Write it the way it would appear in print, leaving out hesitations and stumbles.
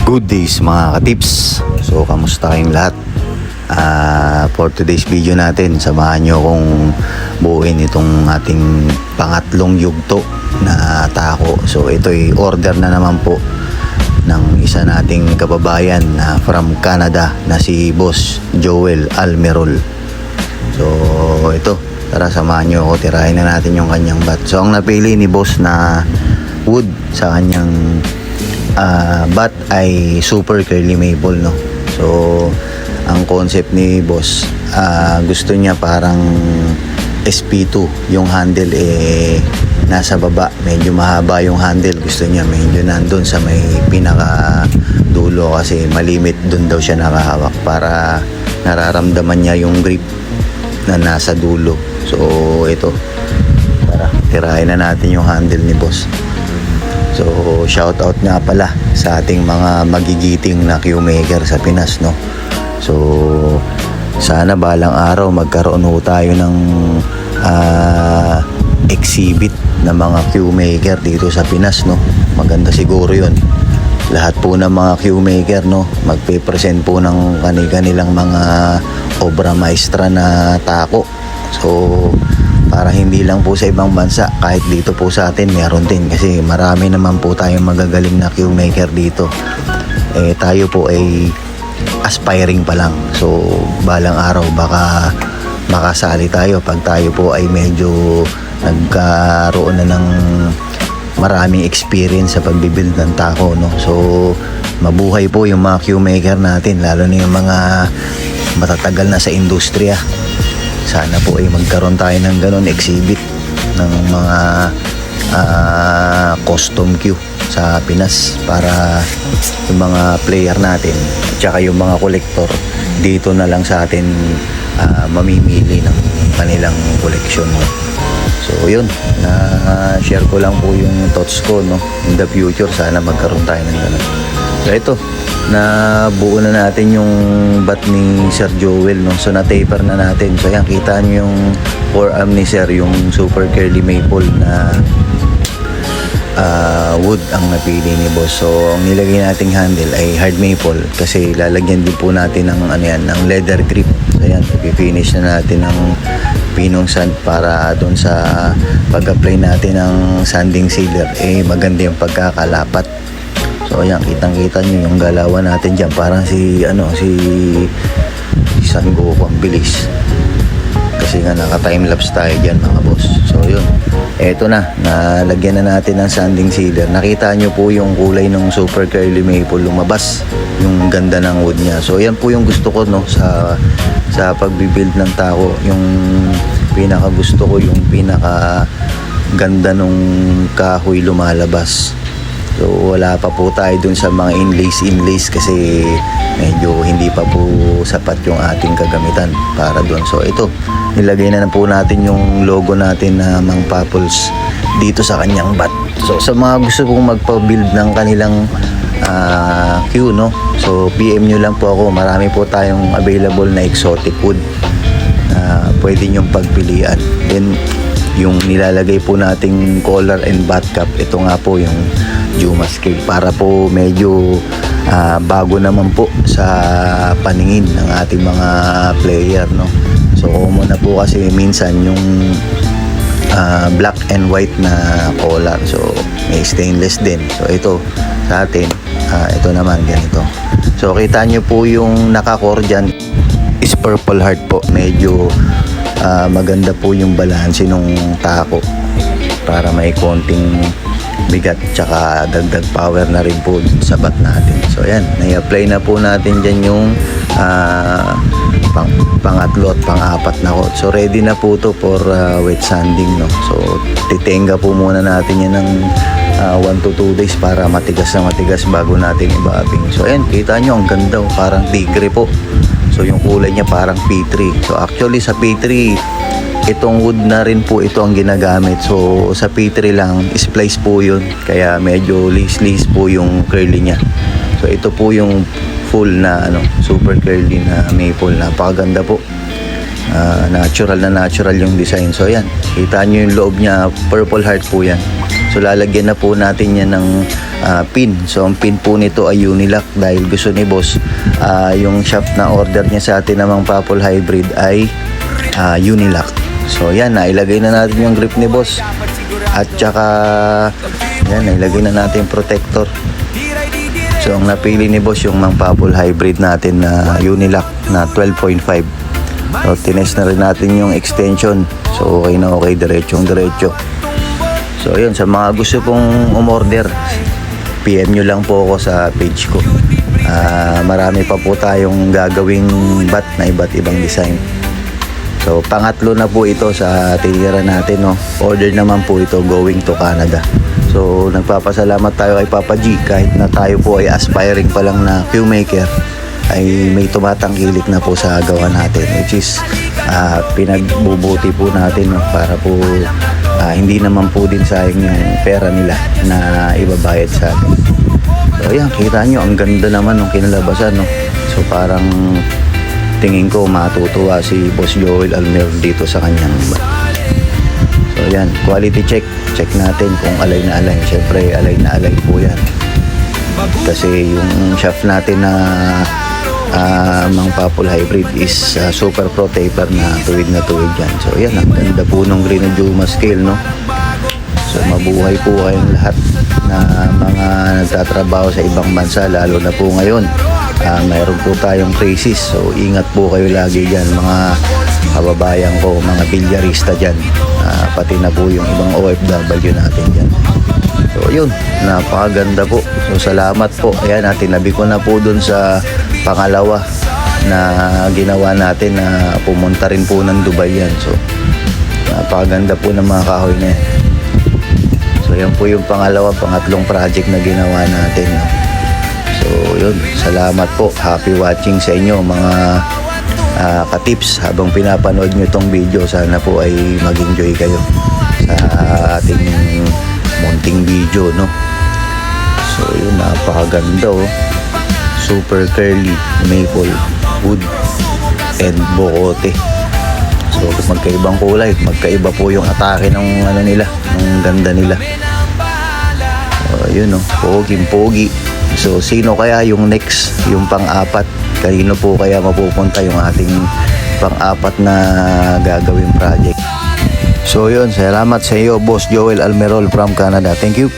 Good days mga katips. So kamusta kayong lahat? For today's video natin, samahan nyo kung buuin itong ating pangatlong yugto na tako. So ito'y order na naman po ng isa nating kababayan na from Canada na si Boss Joel Almerol. So ito, tara samahan nyo ako, tirahin na natin yung kanyang bat. So ang napili ni Boss na wood sa kanyang bat ay super curly maple, no? So ang concept ni Boss, gusto niya parang SP2 yung handle, nasa baba, medyo mahaba yung handle. Gusto niya medyo nandun sa may pinaka dulo kasi malimit dun daw siya nakahawak para nararamdaman niya yung grip na nasa dulo. So ito, tara tirahin na natin yung handle ni Boss. So shout out nga pala sa ating mga magigiting na Q-maker sa Pinas, no? So sana balang araw magkaroon ho tayo ng exhibit na mga Q-maker dito sa Pinas, no? Maganda siguro yun. Lahat po ng mga Q-maker, no, magpe-present po ng kanilang mga obra maestra na tako. So para hindi lang po sa ibang bansa, kahit dito po sa atin meron din, kasi marami naman po tayong magagaling na Q-maker dito. Tayo po ay aspiring pa lang. So balang araw baka makasali tayo pag tayo po ay medyo nagkaroon na ng maraming experience sa pagbibuild ng tako, no? So mabuhay po yung mga Q-maker natin, lalo na yung mga matatagal na sa industriya. Sana po ay magkaroon tayo ng ganon exhibit ng mga custom Q sa Pinas, para yung mga player natin at saka yung mga collector dito na lang sa atin mamimili ng kanilang collection, no? So yun, na-share ko lang po yung thoughts ko, no? In the future sana magkaroon tayo ng ganon. So ito, nabuo na natin yung bat ni Sir Joel, no? So na-taper na natin. So yan, kita nyo yung forearm ni Sir, yung super curly maple na wood ang napili ni Boss. So ang nilagay nating handle ay hard maple kasi lalagyan din po natin ng ng leather grip. So yan, i-finish na natin ng pinong sand para doon sa pag-apply natin ng sanding sealer, maganda yung pagkakalapat. So ayan, kitang-kita nyo yung galawan natin dyan, parang si San Goku, ang bilis kasi nga naka-timelapse tayo dyan mga boss. So yun, eto na, nalagyan na natin ng sanding sealer. Nakita nyo po yung kulay ng super curly maple, lumabas yung ganda ng wood niya. So yan po yung gusto ko, no, sa pagbibuild ng tako. Yung pinaka gusto ko, yung pinaka ganda nung kahoy lumalabas. So wala pa po tayo dun sa mga inlays kasi medyo hindi pa po sapat yung ating kagamitan para dun. So ito, nilagay na po natin yung logo natin na Mang Papuls dito sa kanyang bat. So sa mga gusto kong magpa-build ng kanilang Q, no, so PM nyo lang po ako. Marami po tayong available na exotic wood na pwede nyong pagpilian. Then yung nilalagay po nating collar and bat cap, ito nga po yung Juma scale, para po medyo bago naman po sa paningin ng ating mga player, no. So common na po kasi minsan yung black and white na collar, so may stainless din. So ito sa atin, ito naman ganito. So kita nyo po yung naka-core dyan is Purple Heart po. Medyo maganda po yung balanse nung tako para may konting bigat tsaka dagdag power na rin po sa bat natin. So ayan, nai-apply na po natin dyan yung pangatlo at pang-apat na coat. So ready na po to for wet sanding, no. So titenga po muna natin yan ng 1 to 2 days para matigas na matigas bago natin ibabing. So ayan, kita nyo ang ganda, parang tigre po. So yung kulay niya parang P3. So actually sa P3, itong wood na rin po ito ang ginagamit. So sa P3 lang, splice po yun, kaya medyo lace po yung curly niya. So ito po yung full na super curly na maple. Napakaganda po. Natural yung design. So yan, kita nyo yung loob niya, Purple Heart po yan. So lalagyan na po natin yan ng pin. So ang pin po nito ay Unilock dahil gusto ni boss yung shaft na order niya sa atin namang Papol Hybrid ay Unilock. So yan, nailagay na natin yung grip ni boss at saka yan, nailagay na natin yung protector. So ang napili ni boss yung mang Papol Hybrid natin na Unilock na 12.5. So tinest na rin natin yung extension. So okay na okay, diretso. So yun, sa mga gusto pong umorder, PM nyo lang po ako sa page ko. Marami pa po tayong gagawing bat na iba't ibang design. So pangatlo na po ito sa tinira natin, no? Order naman po ito going to Canada. So nagpapasalamat tayo kay Papa G, kahit na tayo po ay aspiring pa lang na queue maker, ay may tumatangkilik na po sa gawa natin, which is pinagbubuti po natin, no? Para po hindi naman po din sayang yung pera nila na ibabayad sa atin. So ayan, kita nyo, ang ganda naman ng kinalabasan, no? So parang tingin ko matutuwa si Boss Joel Almer dito sa kanyang bat. So yan, quality check natin kung alay na alay. Syempre alay na alay po yan, kasi yung shaft natin na mang Papol Hybrid is super pro taper na tuwid yan. So yan, ang ganda po ng Grenadier scale, no? So mabuhay po kayong lahat na mga nagtatrabaho sa ibang bansa, lalo na po ngayon. Mayroon po tayong crisis, so ingat po kayo lagi dyan, mga kababayan ko, mga bilyarista dyan, pati na po yung ibang OFW natin dyan. So yun, napakaganda po. So salamat po. Ayan, tinabi ko na po dun sa pangalawa na ginawa natin, na pumunta rin po ng Dubai yan. So napakaganda po ng mga kahoy na yan. So yan po yung pangatlong project na ginawa natin, no? So yun, salamat po. Happy watching sa inyo mga katips habang pinapanood nyo itong video. Sana po ay mag-enjoy kayo sa ating munting video, no? So yun, napakaganda, oh. Super curly maple wood and bokote. So magkaibang kulay, magkaiba po yung atake ng nila, ng ganda nila. So yun, oh, pogi. So sino kaya yung next, yung pang-apat? Kanino po kaya mapupunta yung ating pang-apat na gagawing project? So yun, salamat sa iyo, Boss Joel Almerol from Canada. Thank you.